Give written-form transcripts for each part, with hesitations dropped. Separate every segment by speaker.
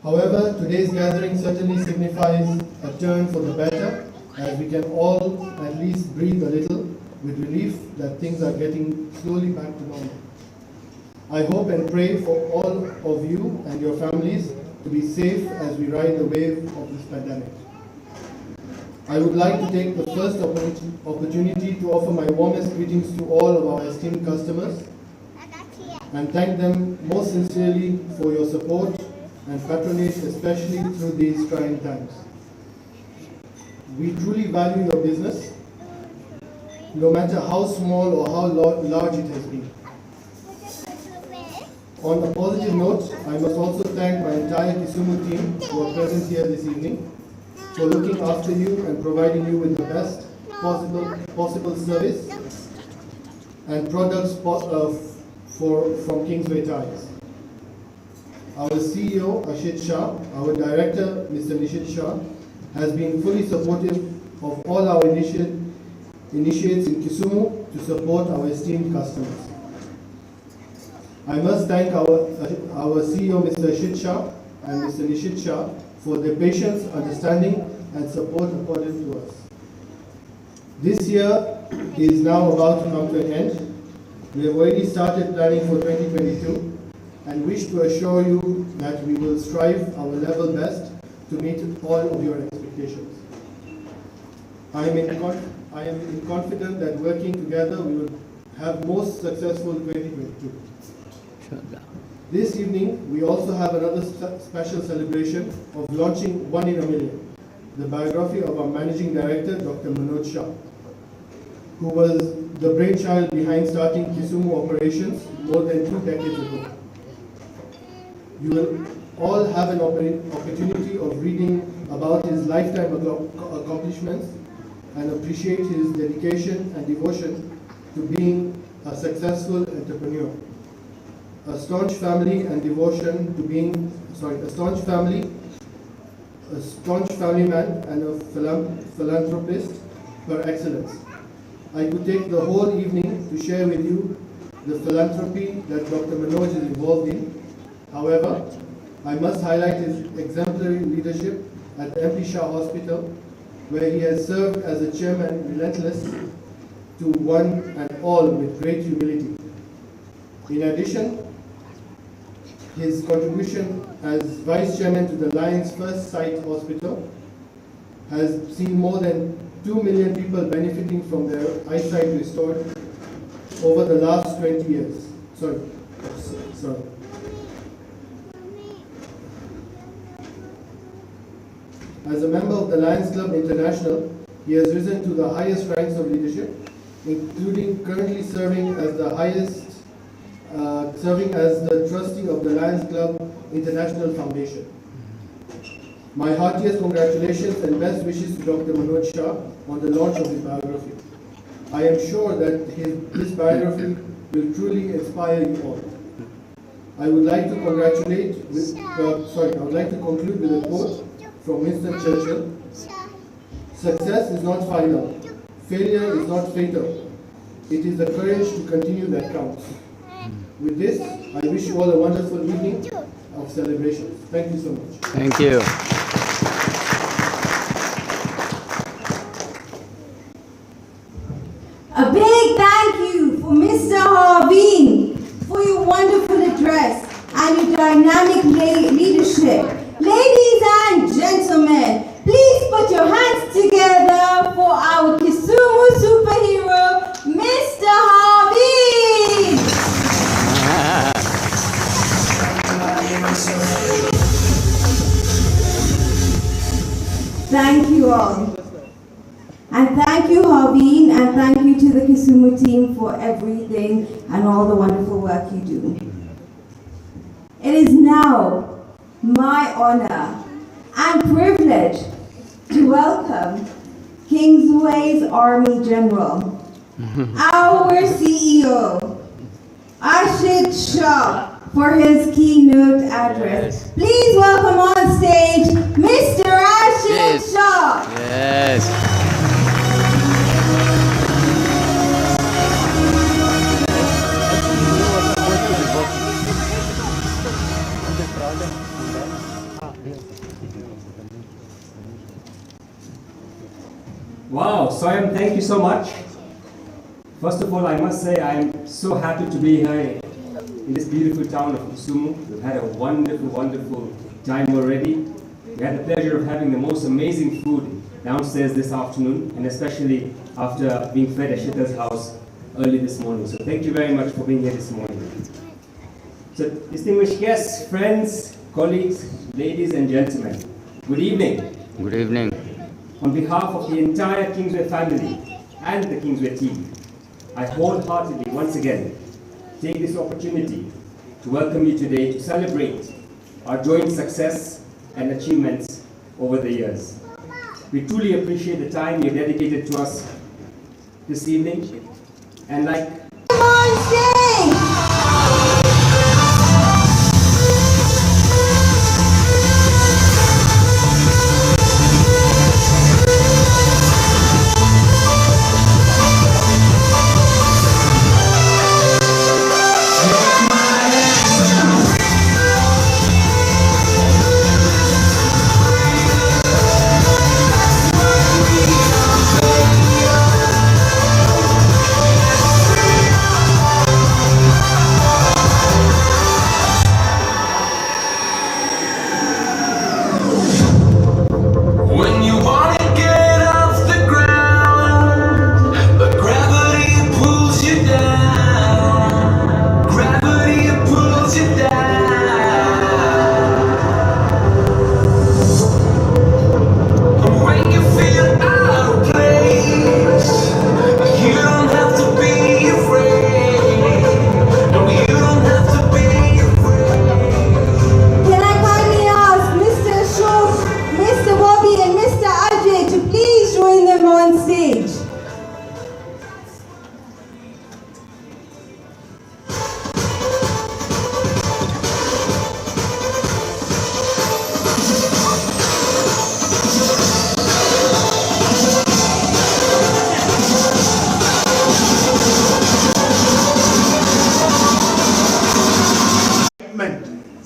Speaker 1: However, today's gathering certainly signifies a turn for the better, as we can all at least breathe a little with relief that things are getting slowly back to normal. I hope and pray for all of you and your families to be safe as we ride the wave of this pandemic. I would like to take the first opportunity to offer my warmest greetings to all of our esteemed customers and thank them most sincerely for your support and patronage, especially through these trying times. We truly value your business, no matter how small or how large it has been. On a positive note, I must also thank my entire Kisumu team who are present here this evening for looking after you and providing you with the best possible service and products from Kingsway Tires. Our CEO, Ashit Shah, our director, Mr. Nishit Shah, has been fully supportive of all our initiates in Kisumu to support our esteemed customers. I must thank our CEO, Mr. Ashit Shah, and Mr. Nishit Shah for their patience, understanding, and support accorded to us. This year is now about to come to an end. We have already started planning for 2022 and wish to assure you that we will strive our level best to meet all of your expectations. I am confident that working together we will have most successful 2022. This evening, we also have another special celebration of launching One in a Million, the biography of our Managing Director, Dr. Manoj Shah, who was the brainchild behind starting Kisumu operations more than 2 decades ago. You will all have an opportunity of reading about his lifetime accomplishments and appreciate his dedication and devotion to being a successful entrepreneur. A staunch family man, and a philanthropist per excellence. I could take the whole evening to share with you the philanthropy that Dr. Manoj is involved in. However, I must highlight his exemplary leadership at the MP Shah Hospital, where he has served as a chairman relentless to one and all with great humility. In addition, his contribution as vice chairman to the Lions First Sight Hospital has seen more than 2 million people benefiting from their eyesight restored over the last 20 years. Sorry. As a member of the Lions Club International, he has risen to the highest ranks of leadership, including currently serving as the trustee of the Lions Club International Foundation. My heartiest congratulations and best wishes to Dr. Manoj Shah on the launch of his biography. I am sure that this biography will truly inspire you all. I would like to conclude with a quote from Winston Churchill. Success is not final. Failure is not fatal. It is the courage to continue that counts. With this, I wish you all a wonderful evening of celebrations. Thank you so much.
Speaker 2: Thank you.
Speaker 3: A big thank you for Mr. Harveen for your wonderful address and your dynamic leadership. Ladies and gentlemen, please put your hands together for our Kisumu superhero, Mr. Harveen. Thank you all. And thank you, Harveen, and thank you to the Kisumu team for everything and all the wonderful work you do. It is now my honor and privilege to welcome Kingsway's Army General, our CEO, Ashit Shah, for his keynote address. Please welcome on stage Mr. Ashit Shah.
Speaker 2: Yes. Wow, Soyam, thank you so much. First of all, I must say I am so happy to be here in this beautiful town of Kisumu. We've had a wonderful, wonderful time already. We had the pleasure of having the most amazing food downstairs this afternoon, and especially after being fed at Shita's house early this morning. So thank you very much for being here this morning. So distinguished guests, friends, colleagues, ladies and gentlemen, good evening.
Speaker 4: Good evening.
Speaker 2: On behalf of the entire Kingsway family and the Kingsway team, I wholeheartedly once again take this opportunity to welcome you today to celebrate our joint success and achievements over the years. We truly appreciate the time you've dedicated to us this evening, and like
Speaker 3: Come on, sing!
Speaker 5: When you wanna get off the ground, but gravity pulls you down. Gravity pulls you down. And when you feel out of place, you don't have to be afraid. No, you don't have to be afraid.
Speaker 3: Can I kindly ask Mr. Ashok, Mr. Bobby and Mr. Ajay to please join them on stage?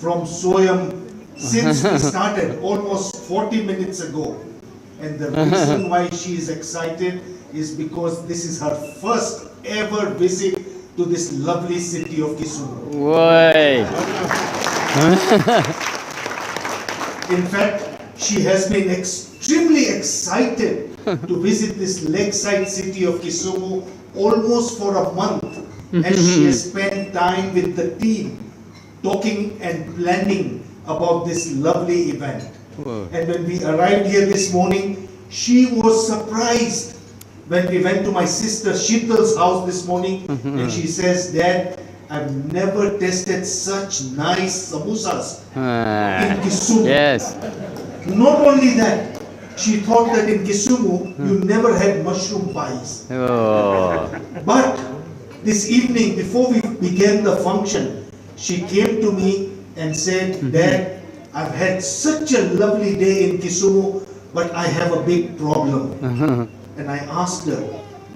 Speaker 6: From Soyam since we started almost 40 minutes ago. And the reason why she is excited is because this is her first ever visit to this lovely city of Kisumu.
Speaker 4: Why?
Speaker 6: In fact, she has been extremely excited to visit this lakeside city of Kisumu almost for a month, as she has spent time with the team talking and planning about this lovely event.
Speaker 4: Whoa.
Speaker 6: And when we arrived here this morning, she was surprised when we went to my sister Sheetal's house this morning, and she says, "Dad, I've never tasted such nice samosas in Kisumu."
Speaker 4: Yes.
Speaker 6: Not only that, she thought that in Kisumu you never had mushroom pies.
Speaker 4: Oh.
Speaker 6: But this evening, before we began the function, she came to me and said, "Dad, I've had such a lovely day in Kisumu, but I have a big problem." And I asked her,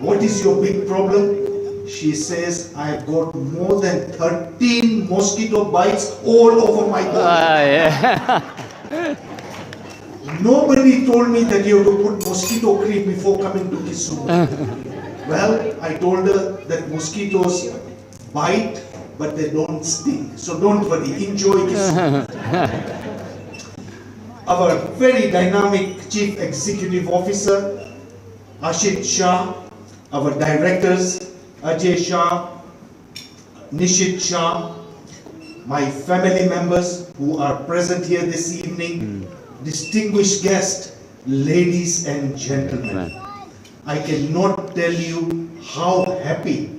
Speaker 6: "What is your big problem?" She says, "I've got more than 13 mosquito bites all over my body."
Speaker 4: Yeah.
Speaker 6: Nobody told me that you have to put mosquito cream before coming to Kisumu. Well, I told her that mosquitoes bite, but they don't sting. So don't worry, enjoy Kisumu. Our very dynamic Chief Executive Officer, Ashit Shah, our directors, Ajay Shah, Nishit Shah, my family members who are present here this evening, distinguished guests, ladies and gentlemen. I cannot tell you how happy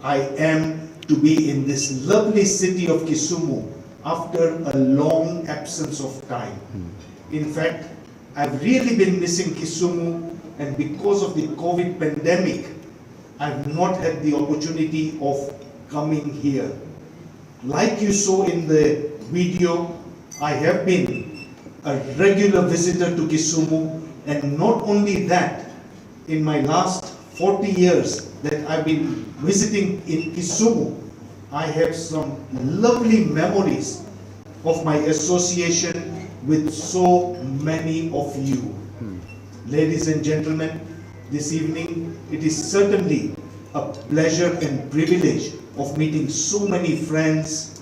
Speaker 6: I am to be in this lovely city of Kisumu after a long absence of time. In fact, I've really been missing Kisumu, and because of the COVID pandemic, I've not had the opportunity of coming here. Like you saw in the video, I have been a regular visitor to Kisumu, and not only that, in my last 40 years that I've been visiting in Kisumu, I have some lovely memories of my association with so many of you. Ladies and gentlemen, this evening it is certainly a pleasure and privilege of meeting so many friends,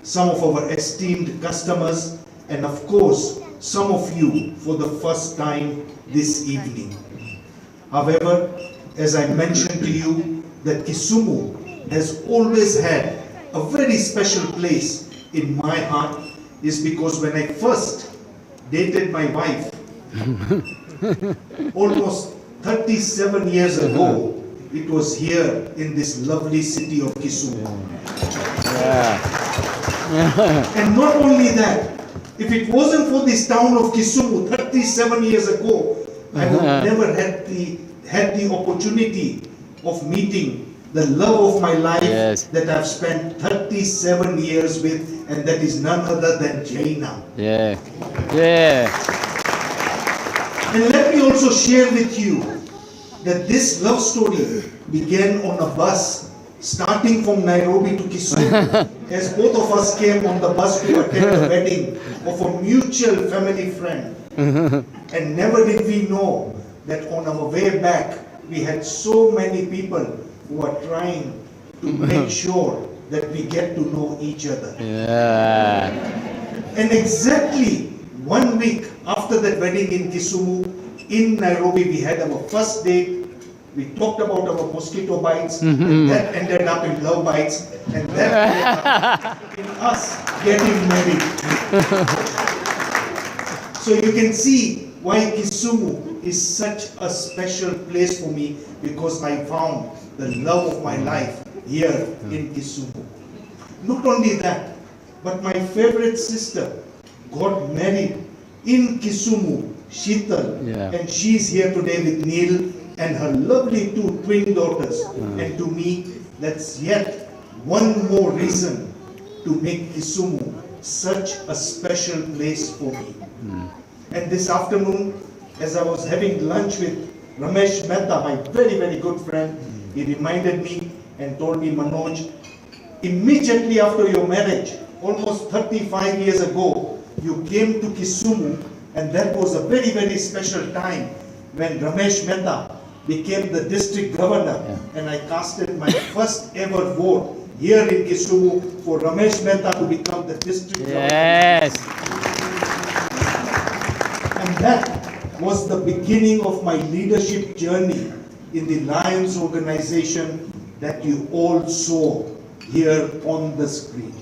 Speaker 6: some of our esteemed customers, and of course, some of you for the first time this evening. However, as I mentioned to you, that Kisumu has always had a very special place in my heart, is because when I first dated my wife, almost 37 years ago, it was here in this lovely city of Kisumu. And not only that, if it wasn't for this town of Kisumu 37 years ago, I would never had the opportunity of meeting the love of my life that I've spent 37 years with, and that is none other than Jaina. And let me also share with you that this love story began on a bus starting from Nairobi to Kisumu, as both of us came on the bus to attend the wedding of a mutual family friend. And never did we know that on our way back, we had so many people who are trying to make sure that we get to know each other. And exactly 1 week after that wedding in Kisumu, in Nairobi, we had our first date. We talked about our mosquito bites, and that ended up in love bites, and that ended up in us getting married. So you can see why Kisumu is such a special place for me, because I found the love of my life here in Kisumu. Not only that, but my favorite sister got married in Kisumu, Sheetal, and she's here today with Neil and her lovely 2 twin daughters. And to me, that's yet one more reason to make Kisumu such a special place for me. And this afternoon, as I was having lunch with Ramesh Mehta, my very, very good friend, he reminded me and told me, Manoj, immediately after your marriage, almost 35 years ago, you came to Kisumu, and that was a very, very special time when Ramesh Mehta became the district governor, and I casted my first ever vote here in Kisumu for Ramesh Mehta to become the district governor. And that was the beginning of my leadership journey in the Lions organization that you all saw here on the screen.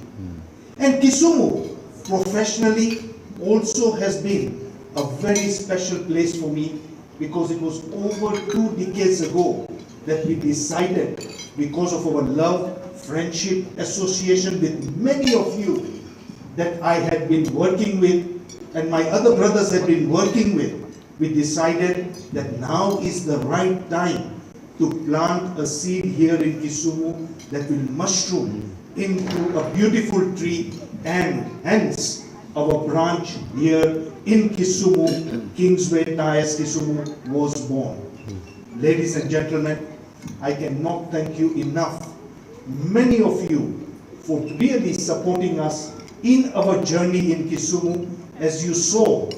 Speaker 6: And Kisumu, professionally, also has been a very special place for me, because it was over 2 decades ago that we decided, because of our love, friendship, association with many of you that I had been working with and my other brothers had been working with, we decided that now is the right time to plant a seed here in Kisumu that will mushroom into a beautiful tree, and hence our branch here in Kisumu, Kingsway Tyres Kisumu, was born. Ladies and gentlemen, I cannot thank you enough, many of you, for really supporting us in our journey in Kisumu. As you saw,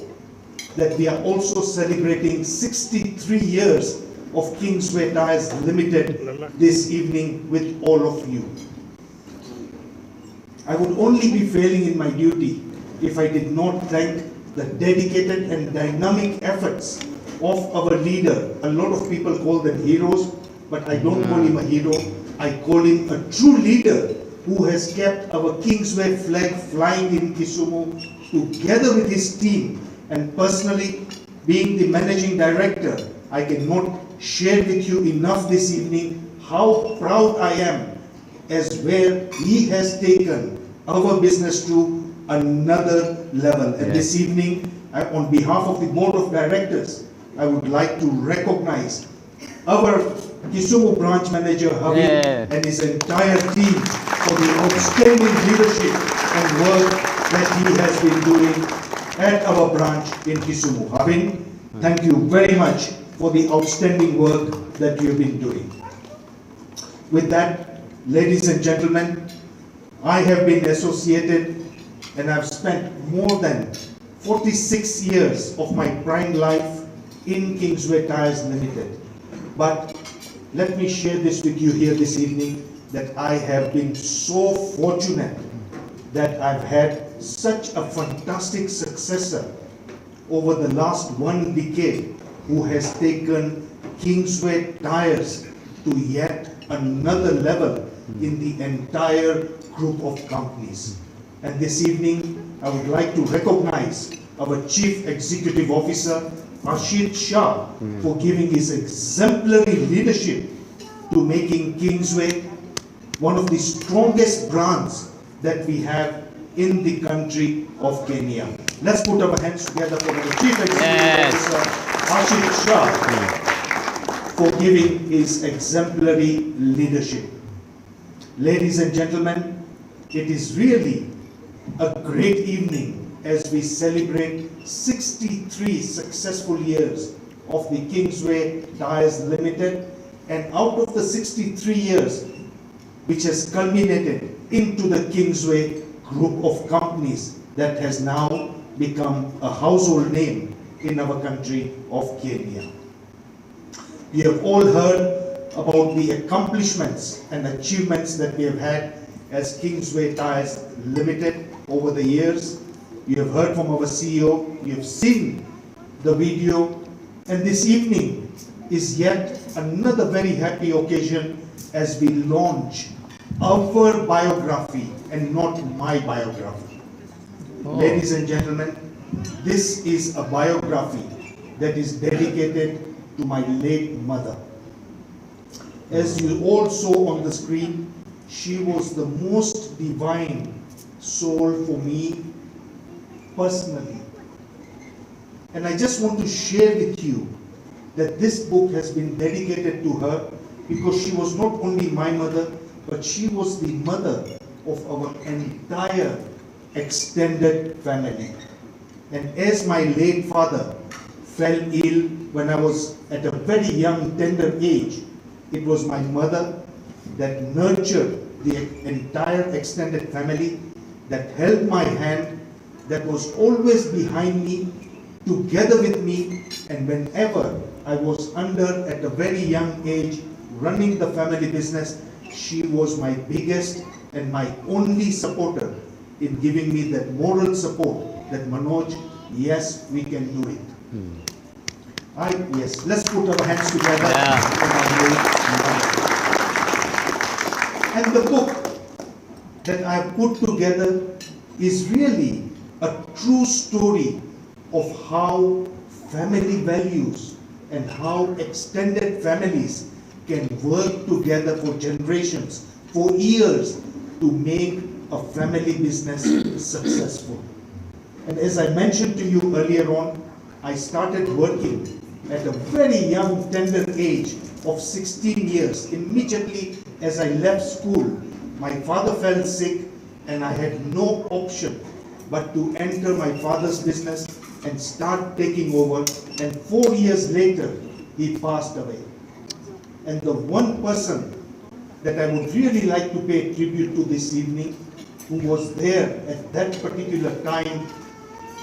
Speaker 6: that we are also celebrating 63 years of Kingsway Tyres Limited this evening with all of you. I would only be failing in my duty if I did not thank the dedicated and dynamic efforts of our leader. A lot of people call them heroes, but I don't call him a hero. I call him a true leader who has kept our Kingsway flag flying in Kisumu together with his team. And personally, being the managing director, I cannot share with you enough this evening how proud I am as where he has taken our business to another level. And this evening, on behalf of the board of directors, I would like to recognize our Kisumu branch manager Javi and his entire team for the outstanding leadership and work that he has been doing at our branch in Kisumu. Javi, thank you very much for the outstanding work that you have been doing. With that, ladies and gentlemen, I have been associated and I've spent more than 46 years of my prime life in Kingsway Tyres Limited. But let me share this with you here this evening, that I have been so fortunate that I've had such a fantastic successor over the last 1 decade who has taken Kingsway Tyres to yet another level in the entire group of companies. And this evening, I would like to recognize our Chief Executive Officer, Rashid Shah, for giving his exemplary leadership to making Kingsway one of the strongest brands that we have in the country of Kenya. Let's put our hands together for the Chief Executive Officer, Rashid Shah, for giving his exemplary leadership. Ladies and gentlemen, it is really a great evening as we celebrate 63 successful years of the Kingsway Tyres Limited, and out of the 63 years which has culminated into the Kingsway group of companies that has now become a household name in our country of Kenya. We have all heard about the accomplishments and achievements that we have had as Kingsway Tyres Limited over the years. You have heard from our CEO, you have seen the video, and this evening is yet another very happy occasion as we launch our biography and not my biography. Ladies and gentlemen, this is a biography that is dedicated to my late mother. As you all saw on the screen, she was the most divine soul for me personally. And I just want to share with you that this book has been dedicated to her because she was not only my mother, but she was the mother of our entire extended family. And as my late father fell ill when I was at a very young, tender age, it was my mother that nurtured the entire extended family, that held my hand, that was always behind me, together with me, and whenever I was under at a very young age running the family business, she was my biggest and my only supporter in giving me that moral support that Manoj, yes, we can do it. Yes, let's put our hands together. For my late mother. And the book that I have put together is really a true story of how family values and how extended families can work together for generations, for years, to make a family business successful. And as I mentioned to you earlier on, I started working at a very young, tender age of 16 years. Immediately as I left school, my father fell sick and I had no option but to enter my father's business and start taking over. And 4 years later, he passed away. And the one person that I would really like to pay tribute to this evening, who was there at that particular time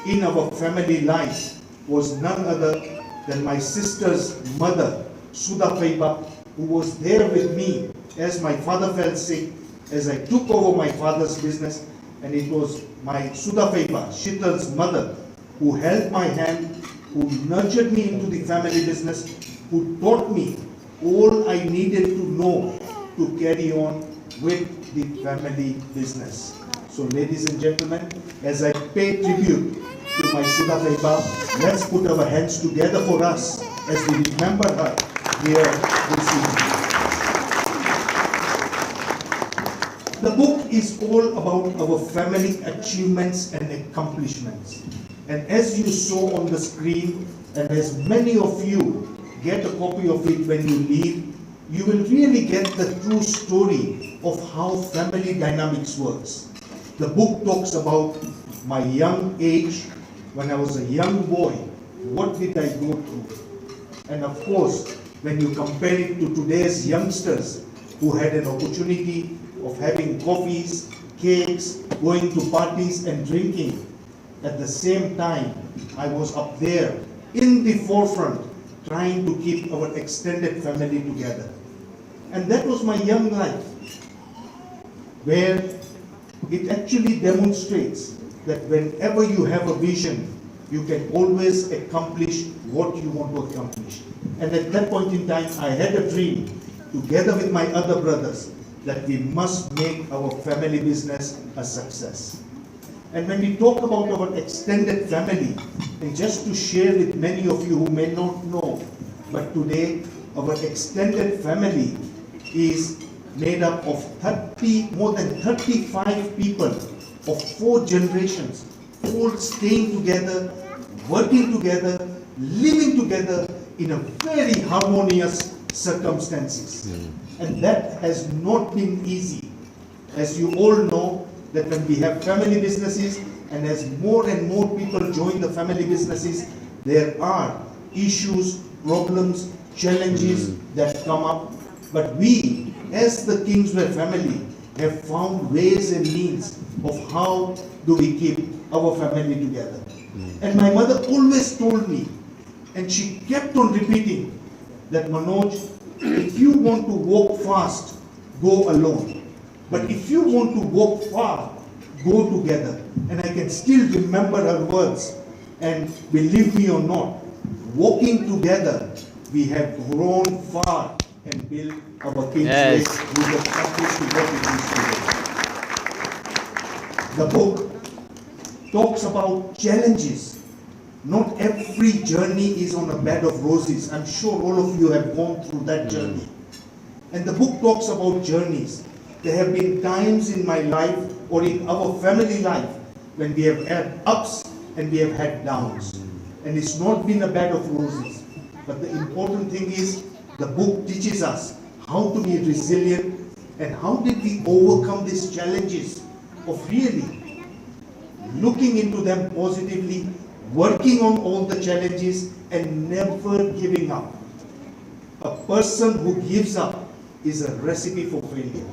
Speaker 6: in our family life, was none other than my sister's mother, Sudha Faiba, who was there with me as my father fell sick, as I took over my father's business. And it was my Sudha Faiba, Shital's mother, who held my hand, who nurtured me into the family business, who taught me all I needed to know to carry on with the family business. So ladies and gentlemen, as I pay tribute to my Sudha Faiba, let's put our hands together for us as we remember her here this evening. The book is all about our family achievements and accomplishments. And as you saw on the screen, and as many of you get a copy of it when you leave, you will really get the true story of how family dynamics works. The book talks about my young age, when I was a young boy, what did I go through? And of course, when you compare it to today's youngsters who had an opportunity of having coffees, cakes, going to parties and drinking, at the same time, I was up there in the forefront trying to keep our extended family together. And that was my young life, where it actually demonstrates that whenever you have a vision, you can always accomplish what you want to accomplish. And at that point in time, I had a dream, together with my other brothers, that we must make our family business a success. And when we talk about our extended family, and just to share with many of you who may not know, but today our extended family is made up of more than 35 people of 4 generations, all staying together, working together, living together in a very harmonious circumstances. And that has not been easy. As you all know, that when we have family businesses, and as more and more people join the family businesses, there are issues, problems, challenges that come up. But we, as the Kingsway family, have found ways and means of how do we keep our family together. And my mother always told me, and she kept on repeating, that Manoj, if you want to walk fast, go alone. But if you want to walk far, go together. And I can still remember her words. And believe me or not, walking together, we have grown far and built our Kingsway with the practice to what it is today. The book talks about challenges. Not every journey is on a bed of roses. I'm sure all of you have gone through that journey. And the book talks about journeys. There have been times in my life or in our family life when we have had ups and we have had downs. And it's not been a bed of roses. But the important thing is the book teaches us how to be resilient and how did we overcome these challenges of really looking into them positively, working on all the challenges and never giving up. A person who gives up is a recipe for failure.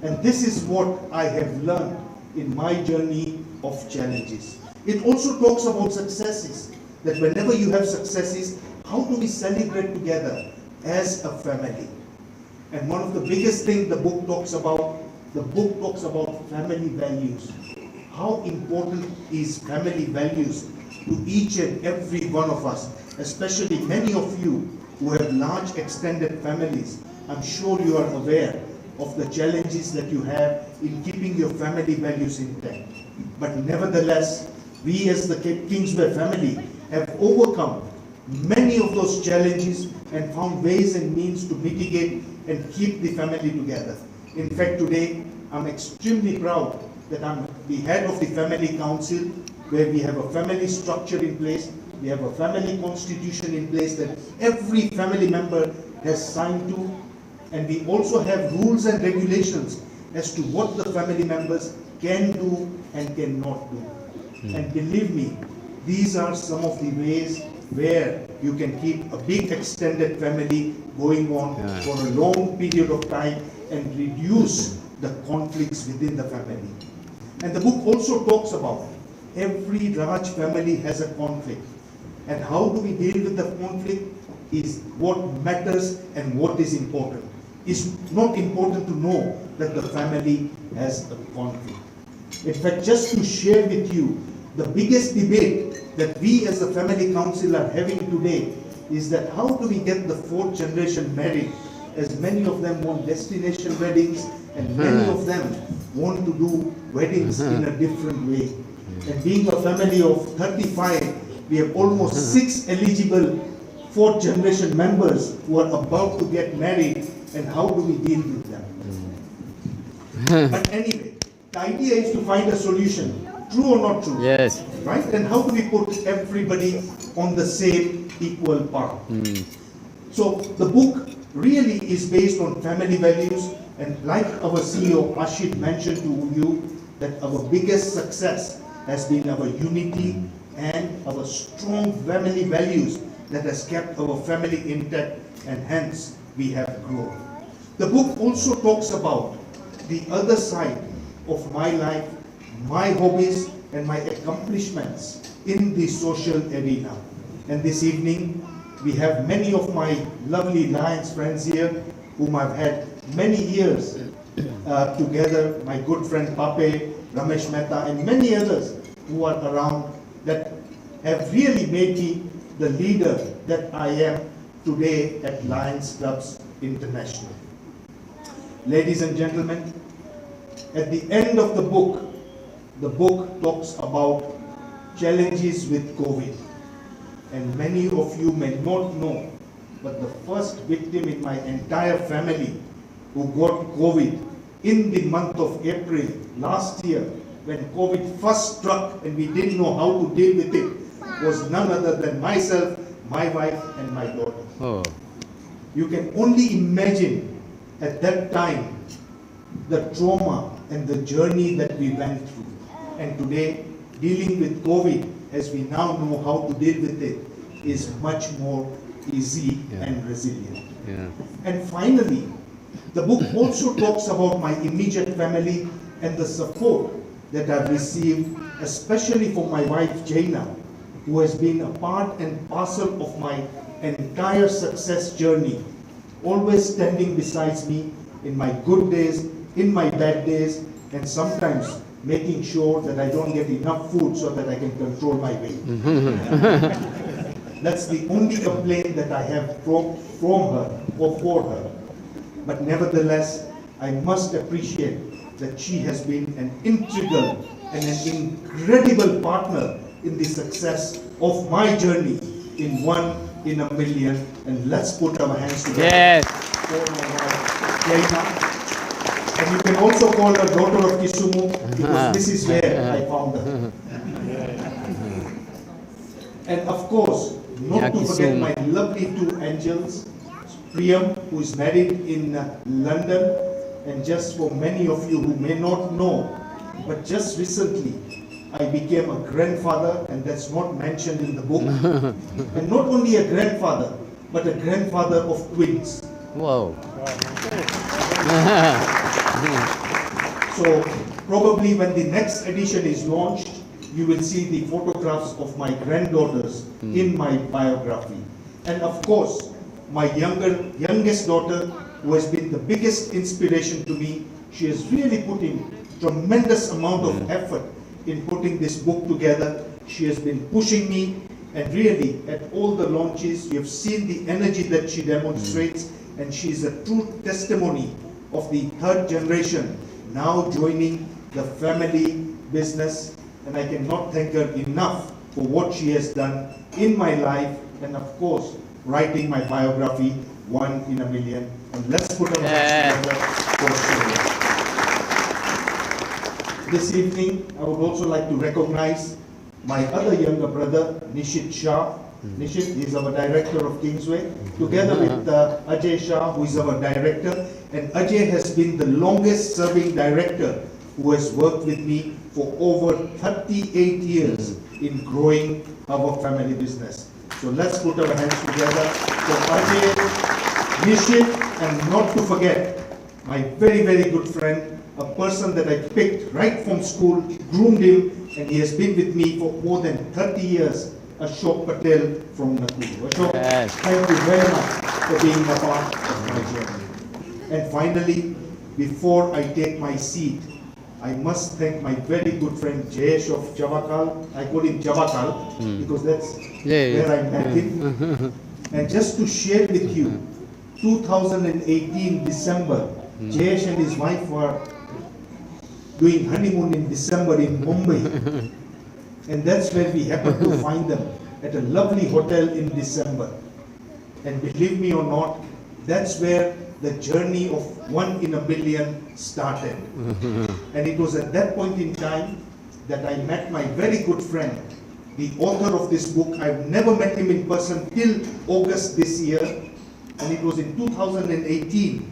Speaker 6: And this is what I have learned in my journey of challenges. It also talks about successes, that whenever you have successes, how do we celebrate together as a family? And one of the biggest things the book talks about family values. How important is family values to each and every one of us, especially many of you who have large extended families. I'm sure you are aware of the challenges that you have in keeping your family values intact. But nevertheless, we as the Kingsway family have overcome many of those challenges and found ways and means to mitigate and keep the family together. In fact, today, I'm extremely proud that I'm the head of the family council, where we have a family structure in place, we have a family constitution in place that every family member has signed to, and we also have rules and regulations as to what the family members can do and cannot do. And believe me, these are some of the ways where you can keep a big extended family going on for a long period of time and reduce the conflicts within the family. And the book also talks about every large family has a conflict. And how do we deal with the conflict is what matters and what is important. It's not important to know that the family has a conflict. In fact, just to share with you, the biggest debate that we as a family council are having today is that how do we get the 4th generation married, as many of them want destination weddings and many of them want to do weddings in a different way. And being a family of 35, we have almost 6 eligible 4th generation members who are about to get married, and how do we deal with them? But anyway, the idea is to find a solution, true or not true.
Speaker 4: Yes.
Speaker 6: Right? And how do we put everybody on the same equal par? So the book really is based on family values, and like our CEO Ashit mentioned to you, that our biggest success has been our unity and our strong family values that has kept our family intact, and hence we have grown. The book also talks about the other side of my life, my hobbies and my accomplishments in the social arena. And this evening, we have many of my lovely Lions friends here, whom I've had many years together, my good friend Pape, Ramesh Mehta, and many others who are around that have really made me the leader that I am today at Lions Clubs International. Ladies and gentlemen, at the end of the book talks about challenges with COVID. And many of you may not know, but the first victim in my entire family who got COVID in the month of April last year, when COVID first struck and we didn't know how to deal with it, was none other than myself, my wife, and my daughter.
Speaker 4: Oh.
Speaker 6: You can only imagine at that time the trauma and the journey that we went through. And today, dealing with COVID, as we now know how to deal with it, is much more easy and resilient.
Speaker 4: Yeah.
Speaker 6: And finally, the book also talks about my immediate family and the support that I've received, especially from my wife Jaina, who has been a part and parcel of my entire success journey, always standing beside me in my good days, in my bad days, and sometimes making sure that I don't get enough food so that I can control my weight. That's the only complaint that I have from her or for her. But nevertheless, I must appreciate that she has been an integral and an incredible partner in the success of my journey in 1 in a million. And let's put our hands together
Speaker 4: Yes.
Speaker 6: for my wife, Jaina. And you can also call her daughter of Kisumu, because this is where I found her. And of course, not to forget my lovely two angels, Priyam, who is married in London, and just for many of you who may not know, but just recently I became a grandfather, and that's not mentioned in the book. And not only a grandfather, but a grandfather of twins.
Speaker 4: Whoa.
Speaker 6: So probably when the next edition is launched, you will see the photographs of my granddaughters in my biography. And of course, my youngest daughter, who has been the biggest inspiration to me, she has really put in tremendous amount of effort in putting this book together. She has been pushing me, and really at all the launches, you have seen the energy that she demonstrates, and she is a true testimony of the third generation now joining the family business. And I cannot thank her enough for what she has done in my life, and of course, writing my biography, 1 in a million. And let's put our hands together for Australia. This evening, I would also like to recognize my other younger brother, Nishit Shah. Nishit is our director of Kingsway, together with Ajay Shah, who is our director. And Ajay has been the longest serving director who has worked with me for over 38 years in growing our family business. So let's put our hands together for Ajay, Nishit, and not to forget my very, very good friend, a person that I picked right from school, groomed him, and he has been with me for more than 30 years, Ashok Patel from Nakuru. Ashok, thank you very much for being a part of my journey. And finally, before I take my seat, I must thank my very good friend Jayesh of Chavakal. I call him Chavakal because that's where I met him. And just to share with you, 2018 December, Jayesh and his wife were doing honeymoon in December in Mumbai. And that's where we happened to find them, at a lovely hotel in December. And believe me or not, that's where the journey of 1 in a million started. And it was at that point in time that I met my very good friend, the author of this book. I've never met him in person till August this year. And it was in 2018